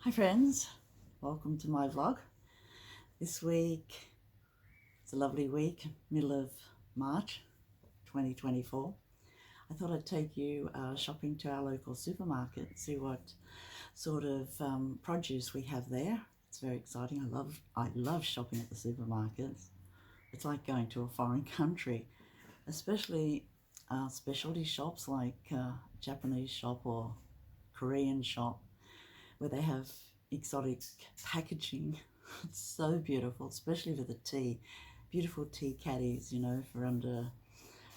Hi friends, welcome to my vlog. This week, it's a lovely week, middle of March 2024. I thought I'd take you shopping to our local supermarket, see what sort of produce we have there. It's very exciting. I love shopping at the supermarkets. It's like going to a foreign country, especially specialty shops like Japanese shop or Korean shop, where they have exotic packaging. It's so beautiful, especially for the tea. Beautiful tea caddies, you know, for under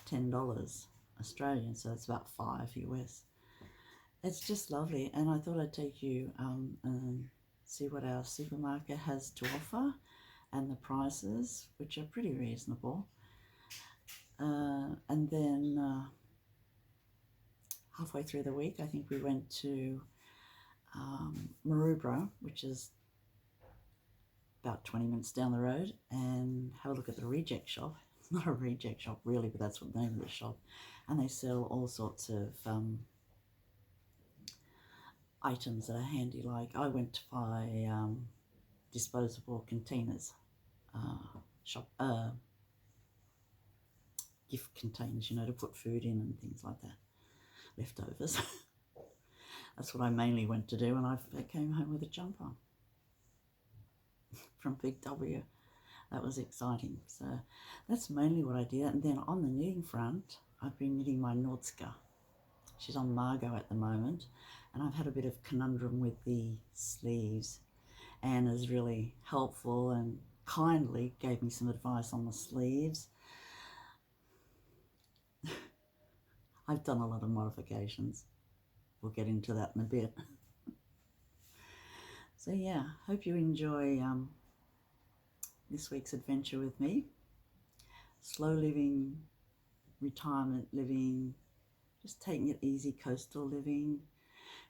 $10 Australian, so it's about $5 US. It's just lovely, and I thought I'd take you and see what our supermarket has to offer and the prices, which are pretty reasonable. And then halfway through the week, I think we went to Maroubra, which is about 20 minutes down the road, and have a look at the reject shop. It's not a reject shop really, but that's what the name of the shop. And they sell all sorts of items that are handy. Like I went to buy disposable containers, gift containers, you know, to put food in and things like that, leftovers. That's what I mainly went to do, and I came home with a jumper from Big W. That was exciting. So that's mainly what I did. And then on the knitting front, I've been knitting my Nordiska. She's on Margot at the moment, and I've had a bit of conundrum with the sleeves. Anna's really helpful and kindly gave me some advice on the sleeves. I've done a lot of modifications. We'll get into that in a bit. So yeah, hope you enjoy this week's adventure with me. Slow living, retirement living, just taking it easy, coastal living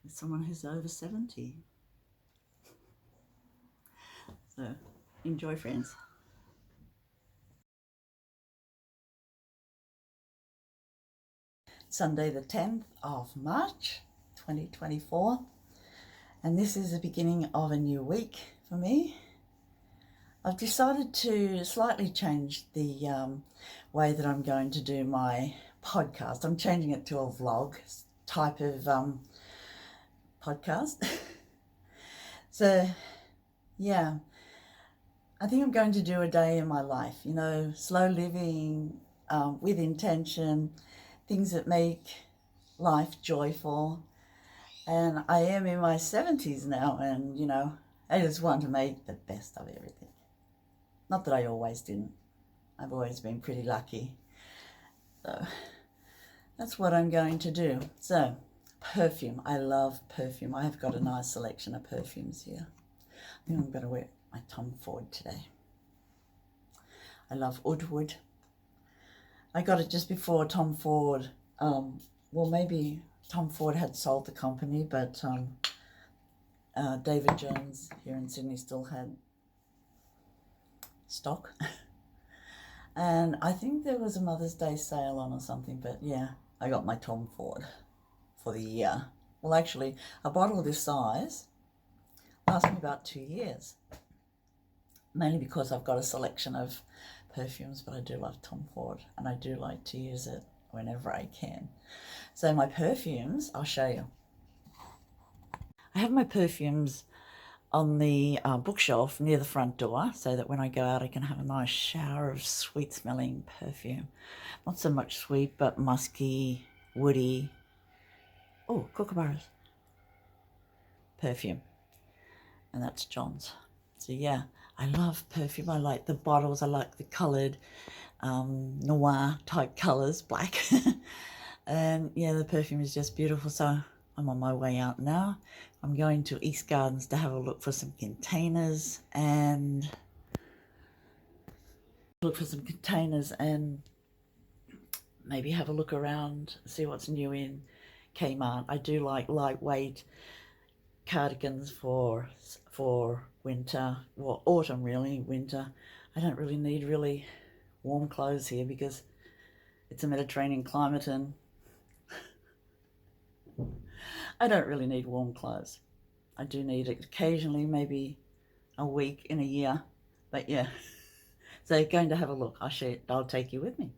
with someone who's over 70. So enjoy, friends. Sunday the 10th of March 2024, and this is the beginning of a new week for me. I've decided to slightly change the way that I'm going to do my podcast. I'm changing it to a vlog type of podcast. So yeah, I think I'm going to do a day in my life, you know, slow living with intention, things that make life joyful. And I am in my 70s now, and you know, I just want to make the best of everything. Not that I always didn't. I've always been pretty lucky. So that's what I'm going to do. So perfume, I love perfume. I have got a nice selection of perfumes here. I think I'm going to wear my Tom Ford today. I love Oud Wood. I got it just before Tom Ford, well, maybe Tom Ford had sold the company, but David Jones here in Sydney still had stock. And I think there was a Mother's Day sale on or something, but yeah, I got my Tom Ford for the year. Well, actually, a bottle of this size lasts me about 2 years, mainly because I've got a selection of perfumes, but I do love Tom Ford, and I do like to use it whenever I can. So my perfumes, I'll show you. I have my perfumes on the bookshelf near the front door, so that when I go out I can have a nice shower of sweet smelling perfume. Not so much sweet, but musky, woody. Oh, kookaburras. Perfume. And that's John's. So yeah, I love perfume. I like the bottles. I like the coloured noir type colours, black. And yeah, the perfume is just beautiful. So I'm on my way out now. I'm going to East Gardens to have a look for some containers and maybe have a look around, see what's new in Kmart. I do like lightweight cardigans for winter, well, autumn really, winter. I don't really need really warm clothes here because it's a Mediterranean climate and I don't really need warm clothes. I do need it occasionally, maybe a week in a year, but yeah. So going to have a look. I'll take you with me.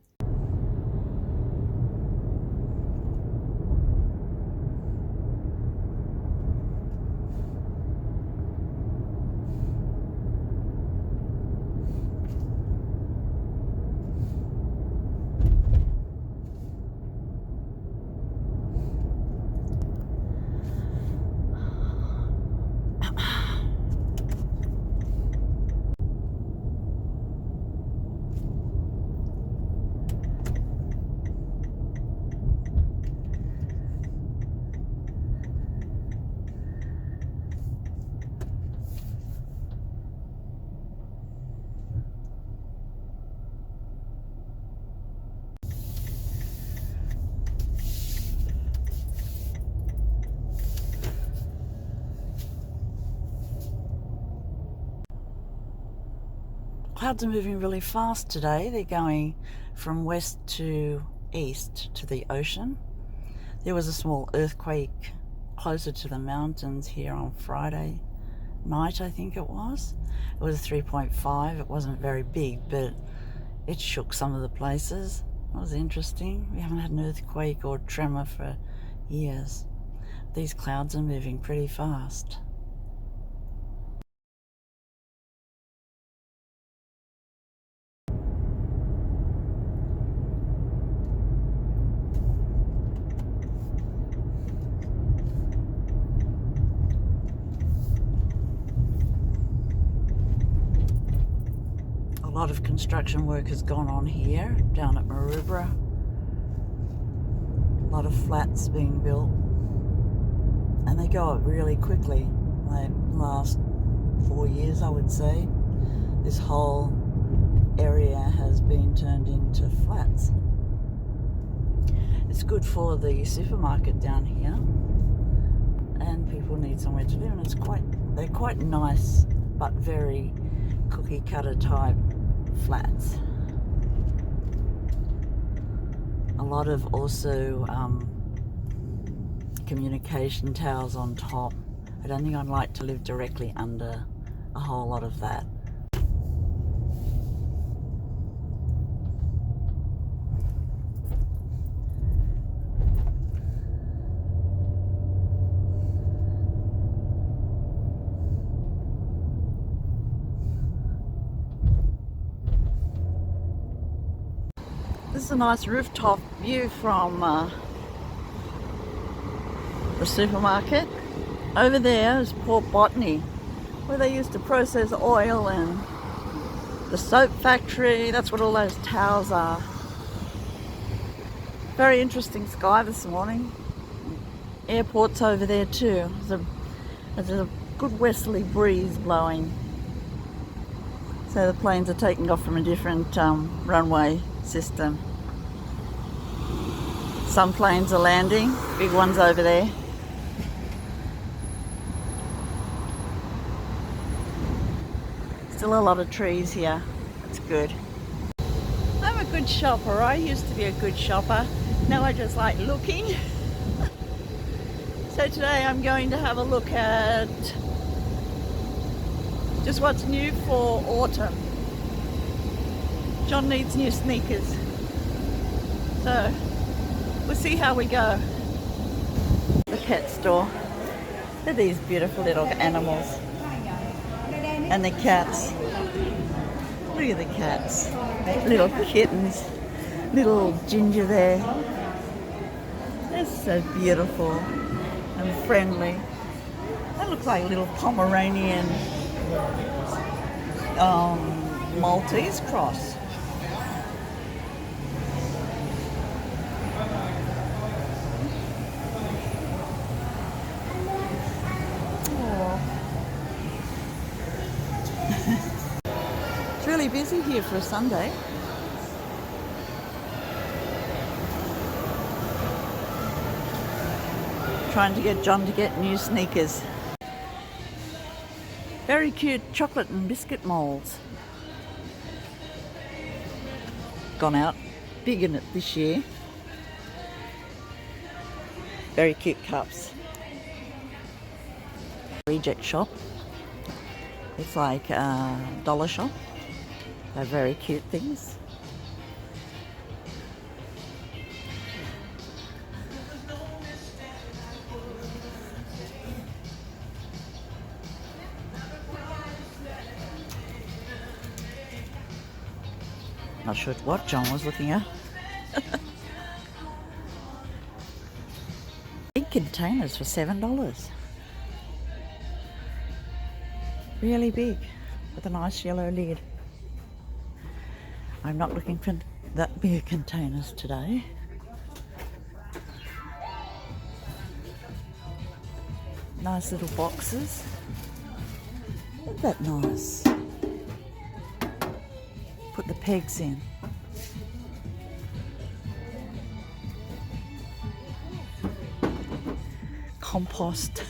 Clouds are moving really fast today. They're going from west to east to the ocean. There was a small earthquake closer to the mountains here on Friday night, I think it was. It was 3.5. It wasn't very big, but it shook some of the places. It was interesting. We haven't had an earthquake or tremor for years. These clouds are moving pretty fast. A lot of construction work has gone on here, down at Maroubra. A lot of flats being built. And they go up really quickly. Like last 4 years, I would say. This whole area has been turned into flats. It's good for the supermarket down here. And people need somewhere to live, and they're quite nice, but very cookie cutter type flats. A lot of also communication towers on top. I don't think I'd like to live directly under a whole lot of that. This is a nice rooftop view from the supermarket. Over there is Port Botany, where they used to process oil, and the soap factory. That's what all those towers are. Very interesting sky this morning. Airport's over there too. There's a good westerly breeze blowing. So the planes are taking off from a different runway system. Some planes are landing, big ones over there. Still a lot of trees here. That's good. I'm a good shopper. I used to be a good shopper. Now I just like looking. So today I'm going to have a look at just what's new for autumn. John needs new sneakers. So we'll see how we go. The pet store. Look at these beautiful little animals. And the cats. Look at the cats. Little kittens. Little Ginger there. They're so beautiful and friendly. That looks like a little Pomeranian Maltese cross. It's really busy here for a Sunday. Trying to get John to get new sneakers. Very cute chocolate and biscuit molds. Gone out big in it this year. Very cute cups. reject shop. It's like a dollar shop. They're very cute things. Not sure what John was looking at. Big containers for $7. Really big, with a nice yellow lid. I'm not looking for that big containers today. Nice little boxes. Isn't that nice? Put the pegs in. Compost.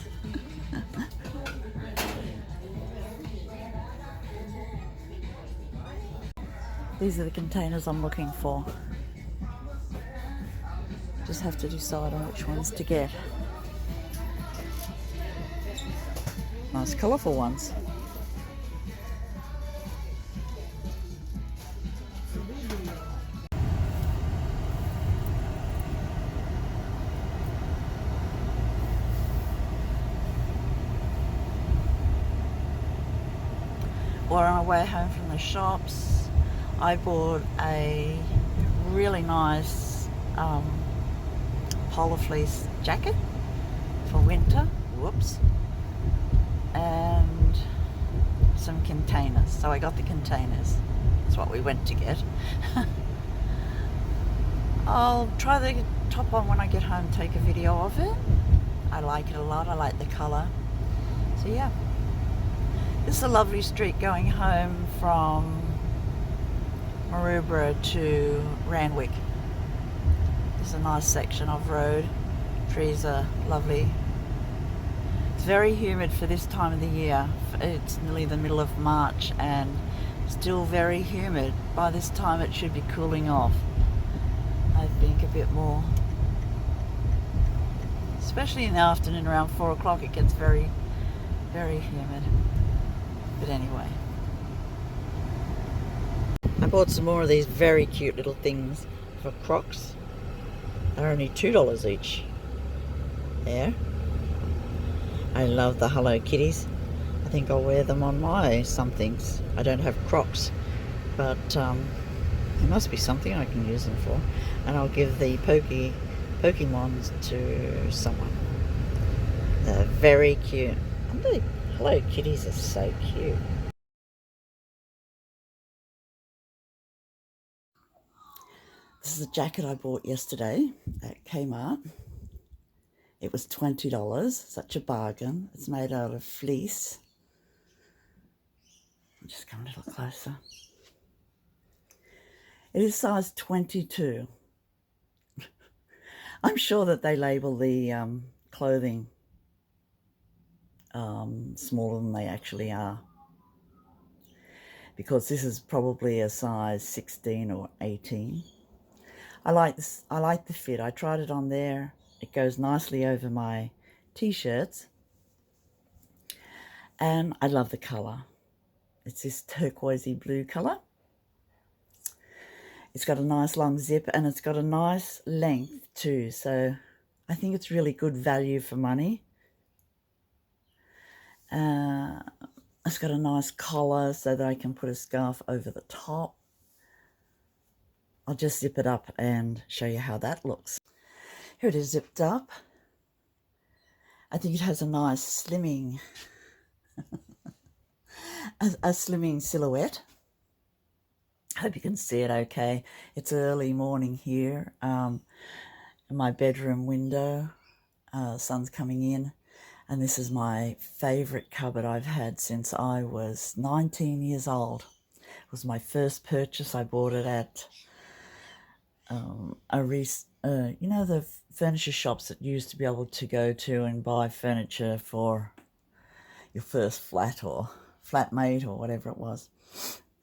These are the containers I'm looking for. Just have to decide on which ones to get. Nice colourful ones. We're on our way home from the shops. I bought a really nice polar fleece jacket for winter. Whoops. And some containers. So I got the containers. That's what we went to get. I'll try the top on when I get home, take a video of it. I like it a lot. I like the colour. So yeah. This is a lovely street going home from Maroubra to Randwick. There's a nice section of road. Trees are lovely. It's very humid for this time of the year. It's nearly the middle of March and still very humid. By this time it should be cooling off. I think a bit more. Especially in the afternoon around 4 o'clock it gets very, very humid. But anyway. I bought some more of these very cute little things for Crocs. They're only $2 each. There. I love the Hello Kitties. I think I'll wear them on my somethings. I don't have Crocs, but there must be something I can use them for. And I'll give the Pokemons to someone. They're very cute. And the Hello Kitties are so cute. This is a jacket I bought yesterday at Kmart. It was $20, such a bargain. It's made out of fleece. I'll just come a little closer. It is size 22. I'm sure that they label the clothing smaller than they actually are, because this is probably a size 16 or 18. I like this. I like the fit. I tried it on there. It goes nicely over my t-shirts, and I love the colour. It's this turquoisey blue colour. It's got a nice long zip and it's got a nice length too, so I think it's really good value for money. It's got a nice collar so that I can put a scarf over the top. I'll just zip it up and show you how that looks. Here it is zipped up. I think it has a nice slimming, a slimming silhouette. Hope you can see it okay. It's early morning here. In my bedroom window, sun's coming in, and this is my favourite cupboard I've had since I was 19 years old. It was my first purchase. I bought it at you know, the furniture shops that you used to be able to go to and buy furniture for your first flat or flatmate or whatever it was.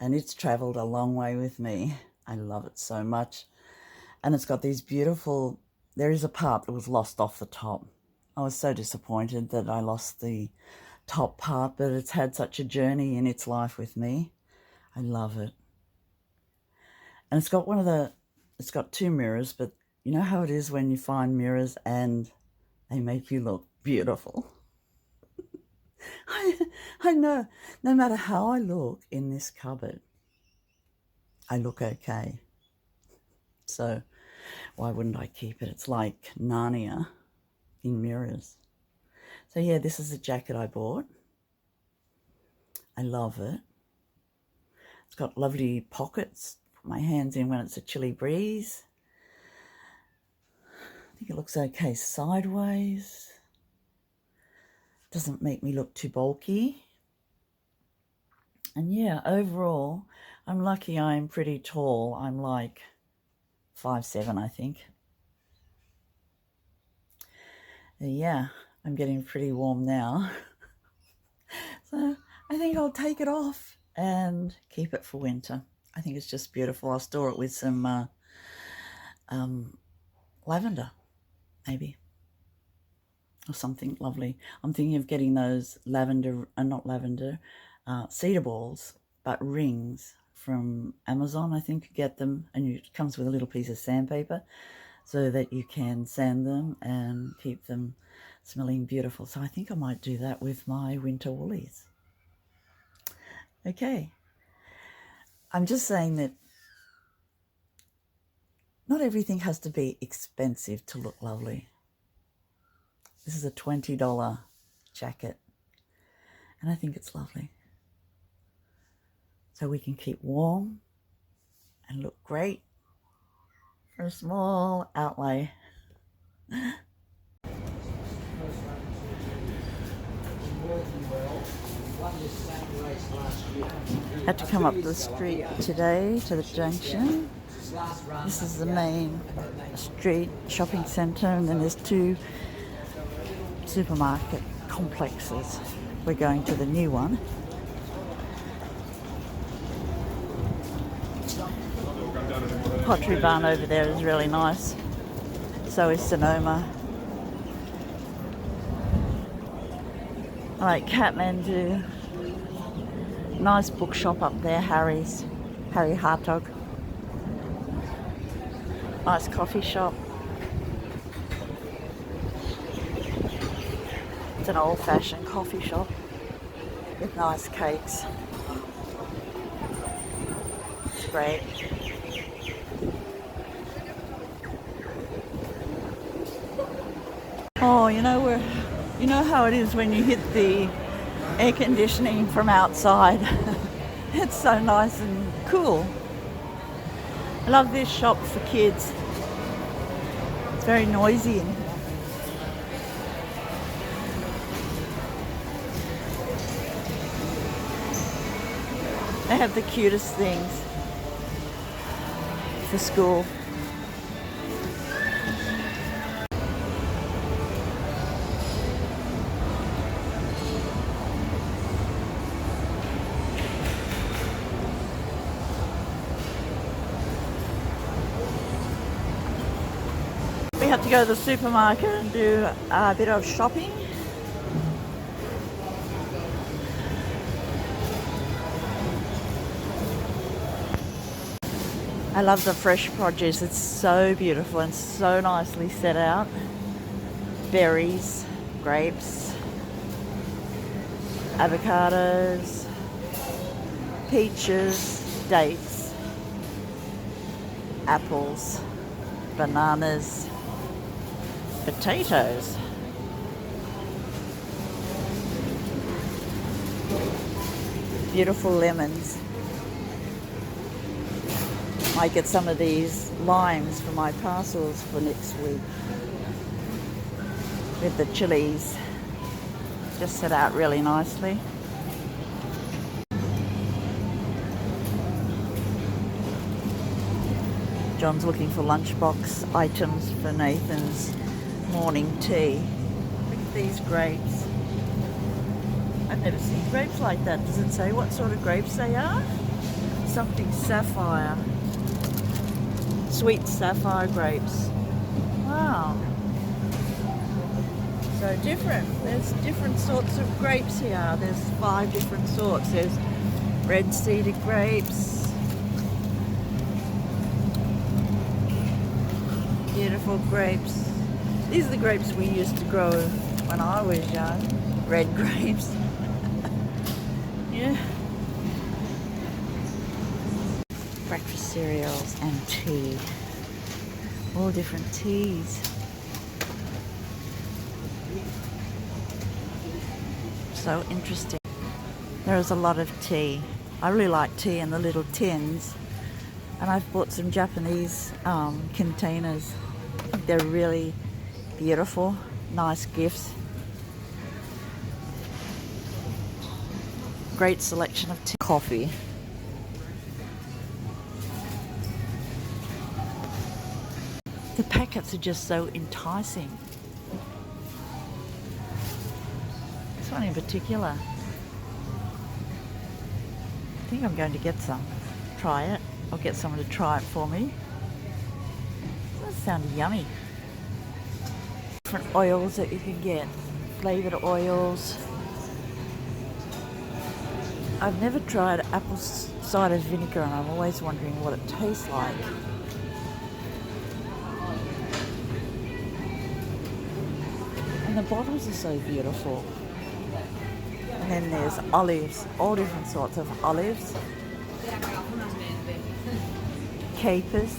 And it's travelled a long way with me. I love it so much. And it's got these beautiful, there is a part that was lost off the top. I was so disappointed that I lost the top part, but it's had such a journey in its life with me. I love it. And it's got two mirrors, but you know how it is when you find mirrors and they make you look beautiful. I know, no matter how I look in this cupboard, I look okay. So why wouldn't I keep it? It's like Narnia in mirrors. So yeah, this is a jacket I bought. I love it. It's got lovely pockets. Put my hands in when it's a chilly breeze. I think it looks okay sideways. Doesn't make me look too bulky. And yeah, overall, I'm lucky I'm pretty tall. I'm like 5'7", I think. Yeah, I'm getting pretty warm now. So I think I'll take it off and keep it for winter. I think it's just beautiful. I'll store it with some lavender, maybe, or something lovely. I'm thinking of getting those cedar balls, but rings from Amazon. I think you get them, and it comes with a little piece of sandpaper so that you can sand them and keep them smelling beautiful. So I think I might do that with my winter woolies. Okay. I'm just saying that not everything has to be expensive to look lovely. This is a $20 jacket, and I think it's lovely. So we can keep warm and look great for a small outlay. Had to come up the street today to the junction. This is the main street shopping centre, and then there's two supermarket complexes. We're going to the new one. Pottery barn over there is really nice. So is Sonoma. I like Kathmandu. Nice bookshop up there, Harry Hartog. Nice coffee shop. It's an old-fashioned coffee shop with nice cakes. It's great. Oh, you know how it is when you hit the air conditioning from outside. It's so nice and cool. I love this shop for kids. It's very noisy in here. They have the cutest things for school. We have to go to the supermarket and do a bit of shopping. I love the fresh produce. It's so beautiful and so nicely set out. Berries, grapes, avocados, peaches, dates, apples, bananas, potatoes, beautiful lemons. Might get some of these limes for my parcels for next week. With the chilies just set out really nicely. John's looking for lunchbox items for Nathan's morning tea. Look at these grapes. I've never seen grapes like that. Does it say what sort of grapes they are? Something sapphire. Sweet sapphire grapes. Wow. so different. There's different sorts of grapes here. There's 5 different sorts. There's red seeded grapes, beautiful grapes. These are the grapes we used to grow when I was young. Red grapes. Yeah. Breakfast cereals and tea. All different teas. So interesting. There is a lot of tea. I really like tea in the little tins. And I've bought some Japanese containers. They're really beautiful, nice gifts. Great selection of tea. Coffee. The packets are just so enticing. This one in particular. I think I'm going to get some. Try it. I'll get someone to try it for me. That sounded yummy. Different oils that you can get. Flavoured oils. I've never tried apple cider vinegar and I'm always wondering what it tastes like. And the bottles are so beautiful. And then there's olives, all different sorts of olives. Capers.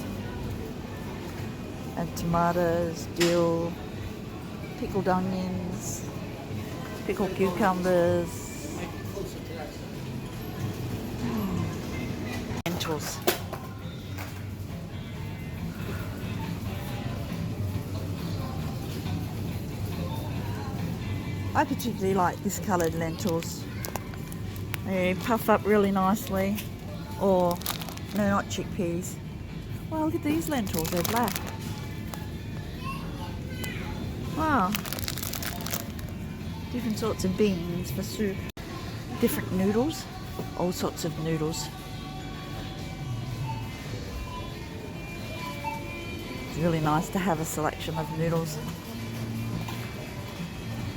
And tomatoes, dill, pickled onions, pickled cucumbers. Lentils. I particularly like this coloured lentils. They puff up really nicely. Or, no, not chickpeas. Well, look at these lentils, they're black. Wow. Different sorts of beans for soup. Different noodles. All sorts of noodles. It's really nice to have a selection of noodles.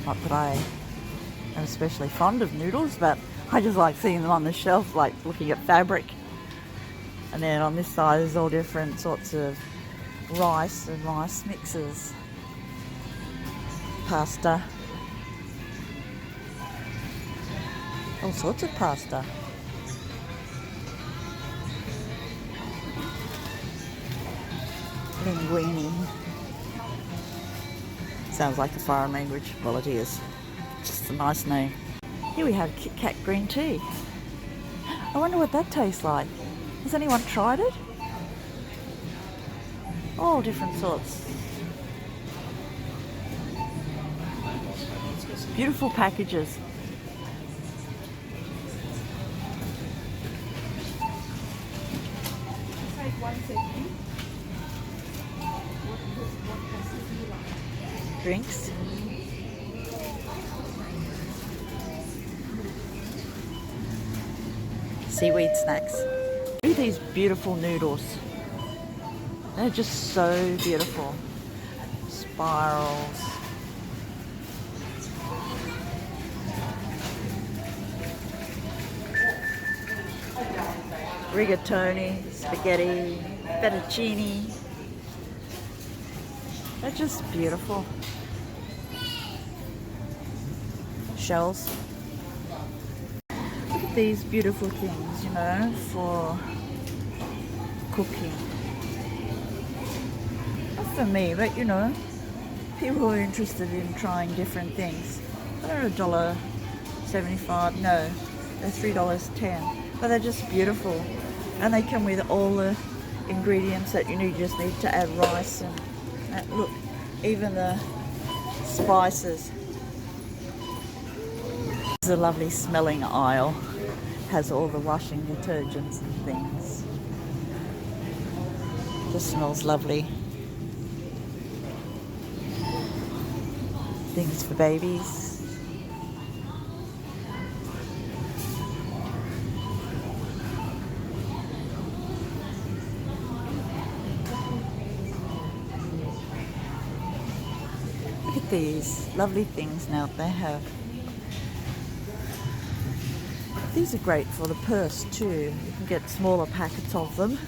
Not that I am especially fond of noodles, but I just like seeing them on the shelf, like looking at fabric. And then on this side is all different sorts of rice and rice mixes. Pasta. All sorts of pasta. Linguine. Sounds like a foreign language. Well, it is. Just a nice name. Here we have Kit Kat green tea. I wonder what that tastes like. Has anyone tried it? All different sorts. Beautiful packages. Drinks. Seaweed snacks. Look at these beautiful noodles. They're just so beautiful. Spirals. Rigatoni, spaghetti, fettuccine. They're just beautiful. Shells. Look at these beautiful things, you know, for cooking. Not for me, but you know, people who are interested in trying different things. They're $1.75, no, they're $3.10. But they're just beautiful. And they come with all the ingredients that you need. You just need to add rice and look, even the spices. This is a lovely smelling aisle. Has all the washing detergents and things. Just smells lovely. Things for babies. Look at these lovely things now they have. These are great for the purse too. You can get smaller packets of them,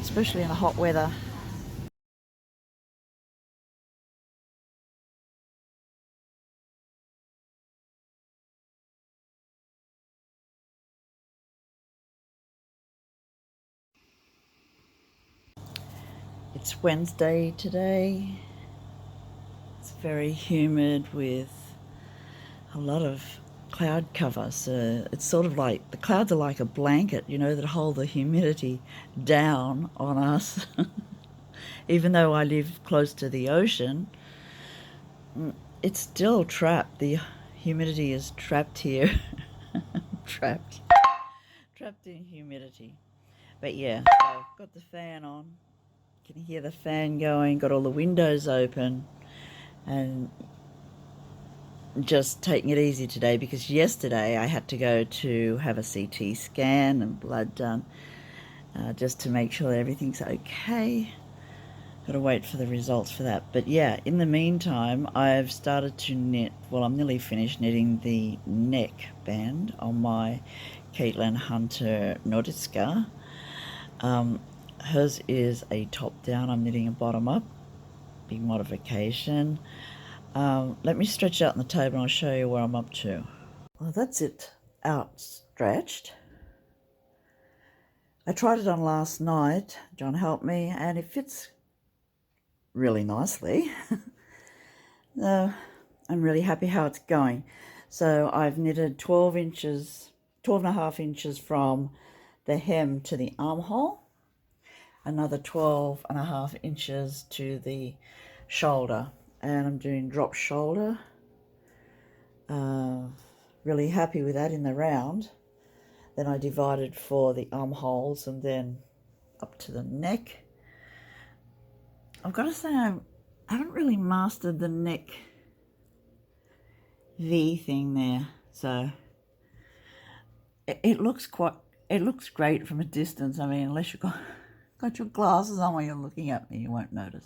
especially in the hot weather. It's Wednesday today. It's very humid with a lot of cloud cover. So it's sort of like the clouds are like a blanket, you know, that hold the humidity down on us. Even though I live close to the ocean, it's still trapped. The humidity is trapped here. trapped in humidity. But yeah, so I've got the fan on. You can hear the fan going, got all the windows open, and just taking it easy today because yesterday I had to go to have a CT scan and blood done, just to make sure that everything's okay. Got to wait for the results for that. But yeah, in the meantime, I've started to knit. Well, I'm nearly finished knitting the neck band on my Caitlin Hunter Nordiska. Hers is a top down. I'm knitting a bottom up. Big modification. Let me stretch out on the table and I'll show you where I'm up to. Well, that's it outstretched. I tried it on last night. John helped me, and it fits really nicely. I'm really happy how it's going. So I've knitted 12 inches, 12 and a half inches from the hem to the armhole, another 12 and a half inches to the shoulder, and I'm doing drop shoulder. Really happy with that in the round. Then I divided for the armholes and then up to the neck. I've got to say I haven't really mastered the neck V thing there, so it looks great from a distance. I mean, unless you've got your glasses on when you're looking at me, you won't notice.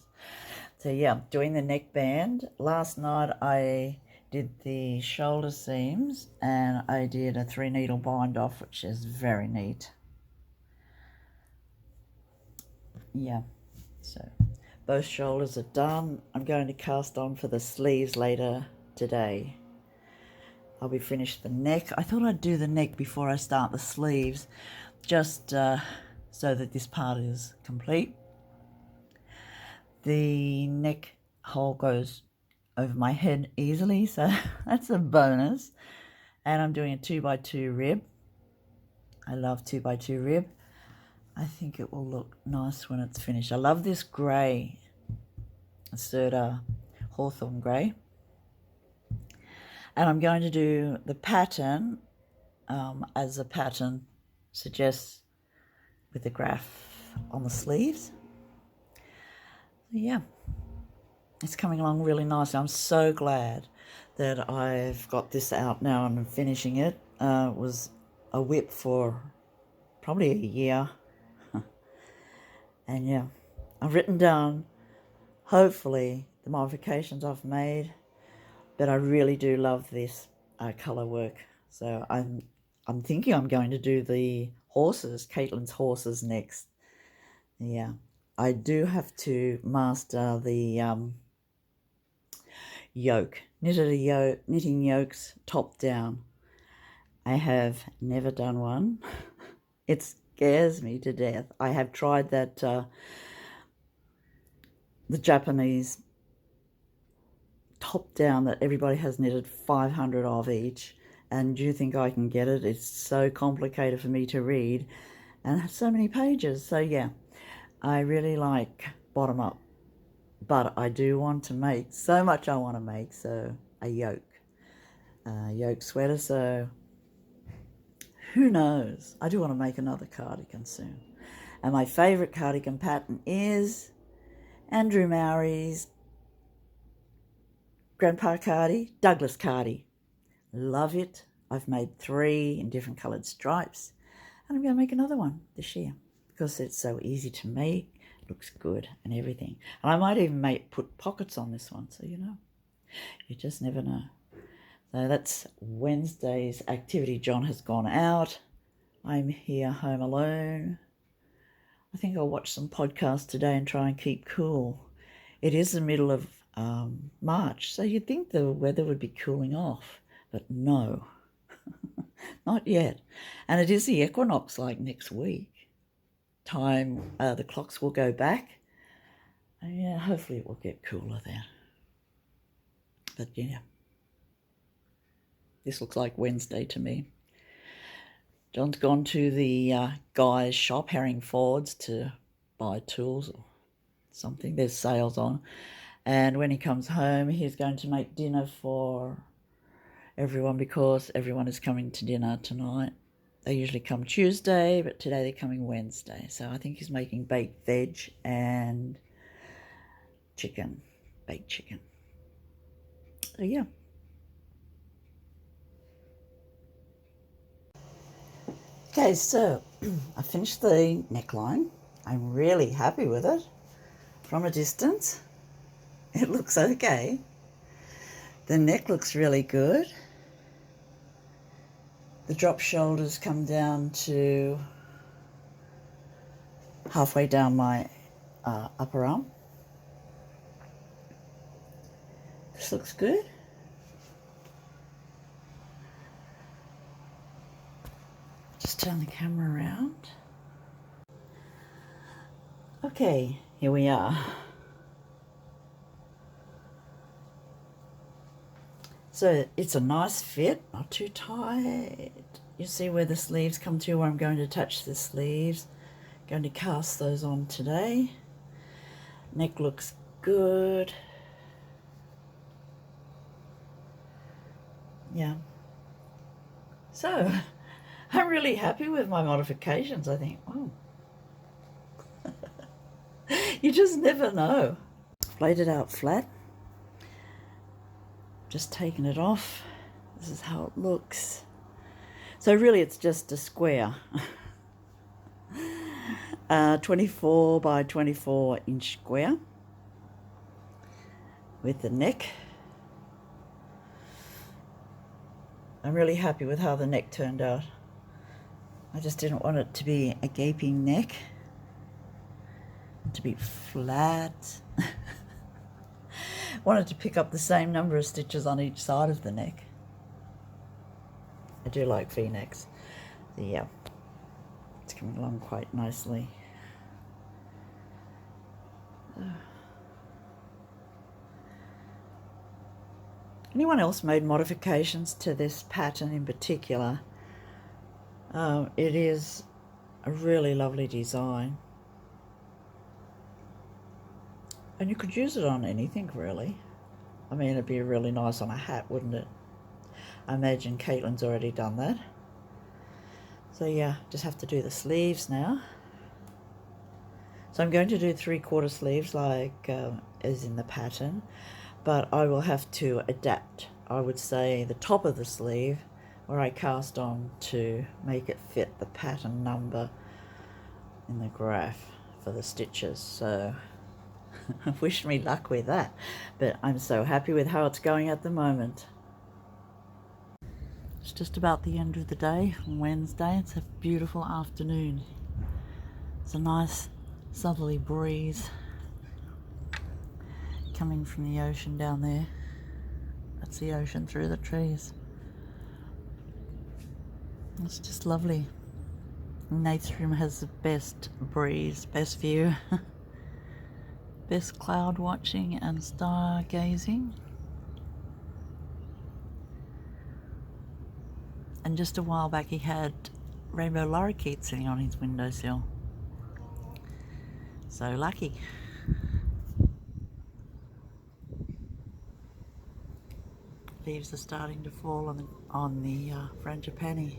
So yeah, doing the neck band. Last night I did the shoulder seams and I did a 3 needle bind off, which is very neat. Yeah, so both shoulders are done. I'm going to cast on for the sleeves later today. I'll be finished the neck. I thought I'd do the neck before I start the sleeves, just so that this part is complete. The neck hole goes over my head easily, so that's a bonus. And I'm doing a 2x2 rib. I love 2x2 rib. I think it will look nice when it's finished. I love this grey, Serta Hawthorn grey. And I'm going to do the pattern as the pattern suggests with the graph on the sleeves. Yeah, it's coming along really nicely. I'm so glad that I've got this out now and I'm finishing it. It was a whip for probably a year. And yeah, I've written down, hopefully, the modifications I've made, but I really do love this colour work. So I'm thinking I'm going to do the horses, Caitlin's horses next. Yeah, I do have to master the yoke, knitting yokes top down. I have never done one. It scares me to death. I have tried that, the Japanese top down that everybody has knitted 500 of each, and do you think I can get it? It's so complicated for me to read and have so many pages. So yeah, I really like bottom up, but I do want to make so much. I want to make a yoke sweater. So who knows? I do want to make another cardigan soon. And my favorite cardigan pattern is Andrew Mowry's Grandpa Cardi, Douglas Cardi. Love it. I've made 3 in different coloured stripes, and I'm going to make another one this year because it's so easy to make, looks good and everything. And I might even put pockets on this one, so you just never know. So that's Wednesday's activity. John has gone out. I'm here home alone. I think I'll watch some podcasts today and try and keep cool. It is the middle of March, so you'd think the weather would be cooling off, but no, not yet. And it is the equinox like next week. The clocks will go back, and yeah, hopefully it will get cooler then. But yeah, this looks like Wednesday to me. John's gone to the guy's shop, Herring Ford's, to buy tools or something. There's sales on. And when he comes home, he's going to make dinner for everyone because everyone is coming to dinner tonight. They usually come Tuesday, but today they're coming Wednesday. So I think he's making baked veg and chicken, baked chicken. So yeah. Okay, so I finished the neckline. I'm really happy with it. From a distance, it looks okay. The neck looks really good. The drop shoulders come down to halfway down my upper arm. This looks good. Just turn the camera around. Okay, here we are. So it's a nice fit, not too tight. You see where the sleeves come to, where I'm going to touch the sleeves. Going to cast those on today. Neck looks good. Yeah. So I'm really happy with my modifications. I think, oh, you just never know. Laid it out flat. Just taking it off. This is how it looks. So really it's just a square. 24 by 24 inch square with the neck. I'm really happy with how the neck turned out. I just didn't want it to be a gaping neck, to be flat. Wanted to pick up the same number of stitches on each side of the neck. I do like V-necks. So yeah, it's coming along quite nicely. Anyone else made modifications to this pattern in particular? It is a really lovely design. And you could use it on anything, really. I mean, it'd be really nice on a hat, wouldn't it? I imagine Caitlin's already done that. So yeah, just have to do the sleeves now. So I'm going to do 3/4 sleeves like as in the pattern, but I will have to adapt, I would say, the top of the sleeve where I cast on to make it fit the pattern number in the graph for the stitches. So wish me luck with that, but I'm so happy with how it's going at the moment. It's just about the end of the day on Wednesday. It's a beautiful afternoon. It's a nice southerly breeze coming from the ocean down there. That's the ocean through the trees. It's just lovely. Nate's room has the best breeze, best view, best cloud watching and stargazing. And just a while back he had rainbow lorikeets sitting on his windowsill. So lucky. Leaves are starting to fall on the frangipani,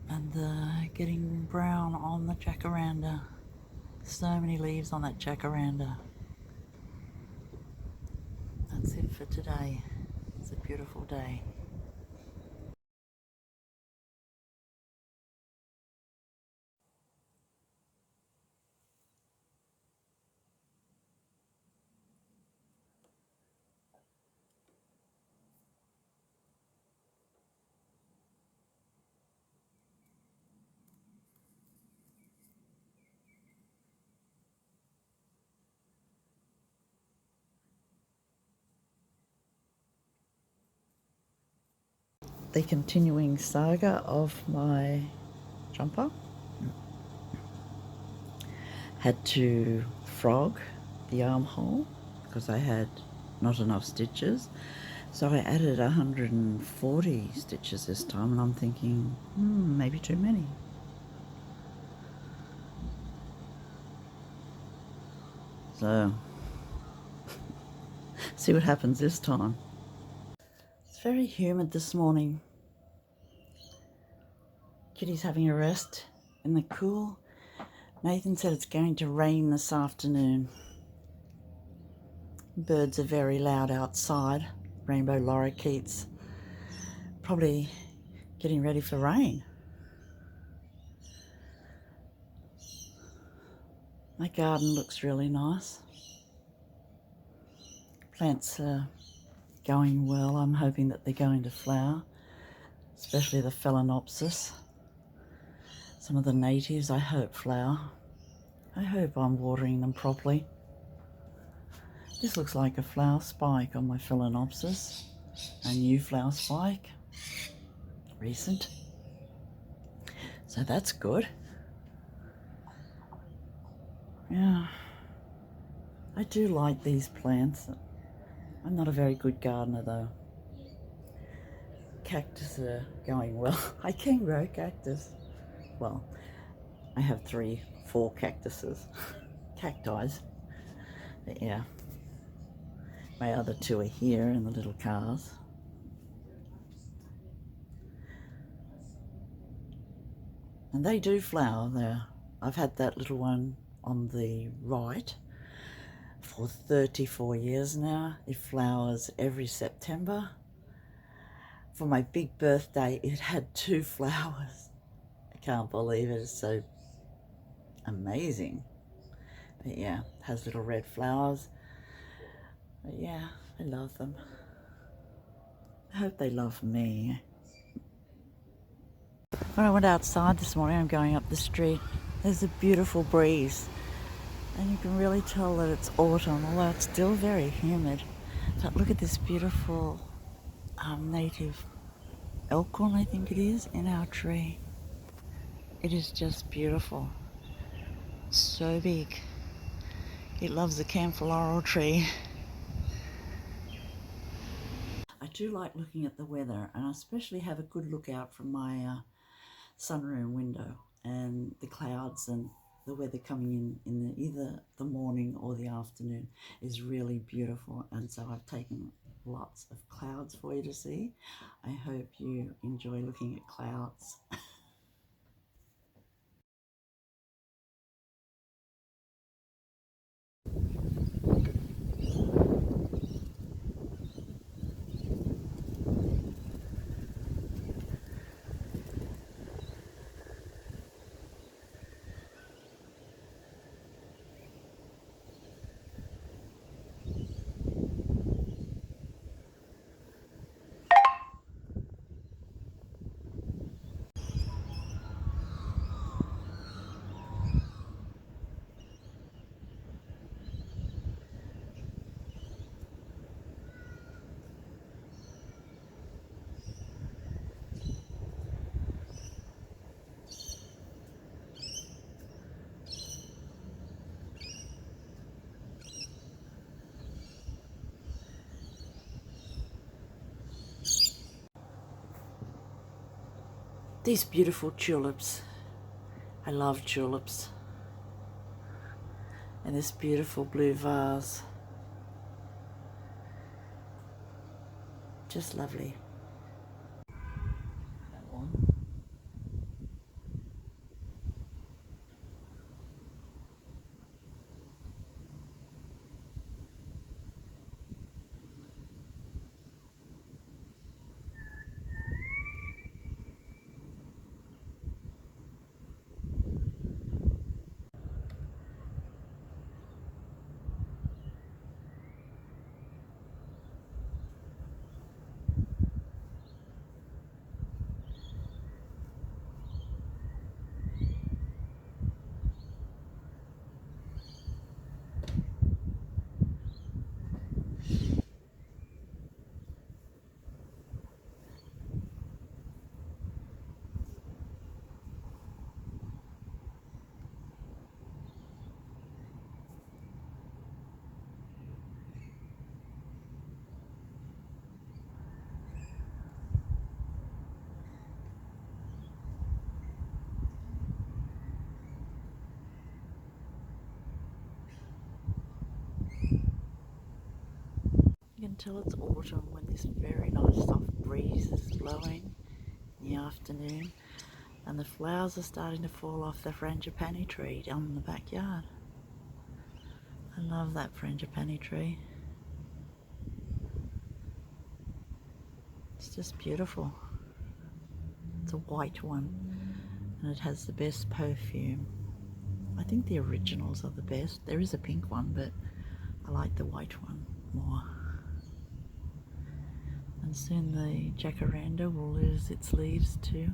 and getting brown on the jacaranda. So many leaves on that jacaranda. That's it for today. It's a beautiful day. the continuing saga of my jumper. Had to frog the armhole because I had not enough stitches, so I added 140 stitches this time, and I'm thinking, maybe too many. So see what happens this time. It's very humid this morning. Kitty's having a rest in the cool. Nathan said it's going to rain this afternoon. Birds are very loud outside. Rainbow lorikeets. Probably getting ready for rain. My garden looks really nice. Plants are going well. I'm hoping that they're going to flower, especially the phalaenopsis. Some of the natives I hope flower. I hope I'm watering them properly. This looks like a flower spike on my phalaenopsis. A new flower spike. Recent. So that's good. Yeah. I do like these plants. I'm not a very good gardener though. Cactus are going well. I can grow cactus. Well, I have 4 cactuses. Cacti. But yeah. My other 2 are here in the little cars. And they do flower there. I've had that little one on the right for 34 years now. It flowers every September. For my big birthday, it had 2 flowers. I can't believe it. It's so amazing. But yeah, it has little red flowers. But yeah, I love them. I hope they love me. When I went outside this morning, I'm going up the street, there's a beautiful breeze. And you can really tell that it's autumn, although it's still very humid. But look at this beautiful native elkhorn, I think it is, in our tree. It is just beautiful. It's so big. It loves the camphor laurel tree. I do like looking at the weather, and I especially have a good look out from my sunroom window, and the clouds and the weather coming in either the morning or the afternoon is really beautiful. And so I've taken lots of clouds for you to see. I hope you enjoy looking at clouds. These beautiful tulips. I love tulips. And this beautiful blue vase. Just lovely. That one. until it's autumn when this very nice soft breeze is blowing in the afternoon and the flowers are starting to fall off the frangipani tree down in the backyard. I love that frangipani tree. It's just beautiful. It's a white one and it has the best perfume. I think the originals are the best. There is a pink one, but I like the white one more. And soon the jacaranda will lose its leaves too.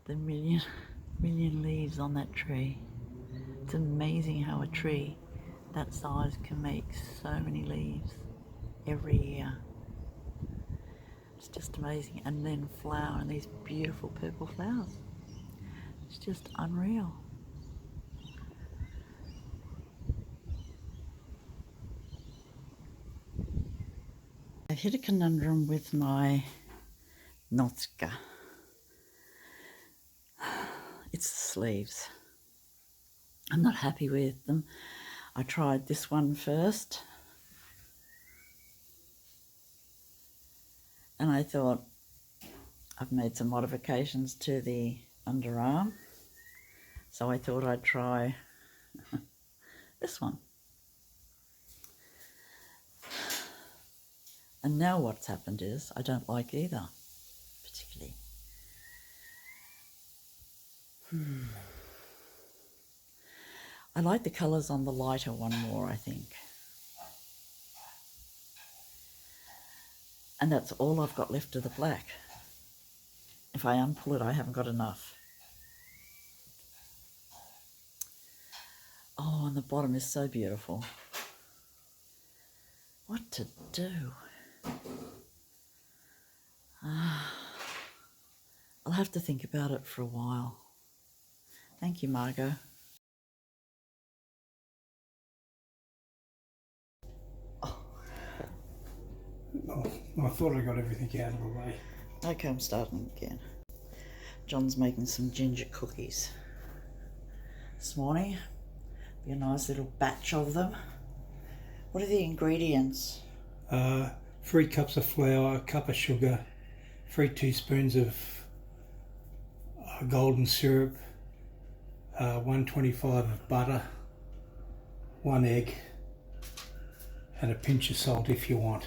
The million leaves on that tree. It's amazing how a tree that size can make so many leaves every year. It's just amazing. And then flower, and these beautiful purple flowers. It's just unreal. I've hit a conundrum with my Nordiska. It's the sleeves. I'm not happy with them. I tried this one first and I thought I've made some modifications to the underarm, so I thought I'd try this one. And now what's happened is I don't like either, particularly. I like the colours on the lighter one more, I think. And that's all I've got left of the black. If I unpull it, I haven't got enough. Oh, and the bottom is so beautiful. What to do? I'll have to think about it for a while. Thank you, Margot. I thought I got everything out of the way. Okay, I'm starting again. John's making some ginger cookies this morning. Be a nice little batch of them. What are the ingredients? 3 cups of flour, a cup of sugar, 3 teaspoons of golden syrup, 125 of butter, 1 egg, and a pinch of salt if you want.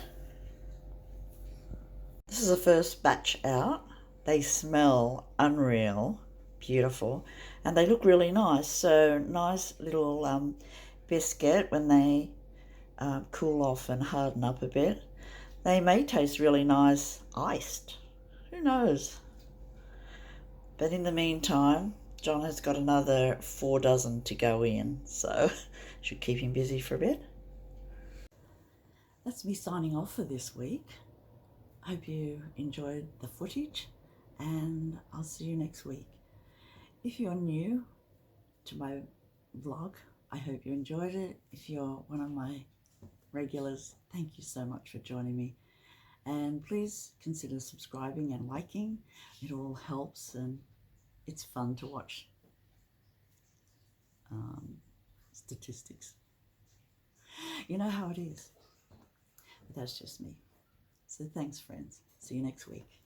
This is the first batch out. They smell unreal, beautiful, and they look really nice. So nice little biscuit when they cool off and harden up a bit. They may taste really nice iced. Who knows? But in the meantime, John has got another 4 dozen to go in, so should keep him busy for a bit. That's me signing off for this week. Hope you enjoyed the footage, and I'll see you next week. If you're new to my vlog, I hope you enjoyed it. If you're one of my regulars, thank you so much for joining me. And please consider subscribing and liking. It all helps and it's fun to watch statistics. You know how it is. But that's just me. So thanks, friends. See you next week.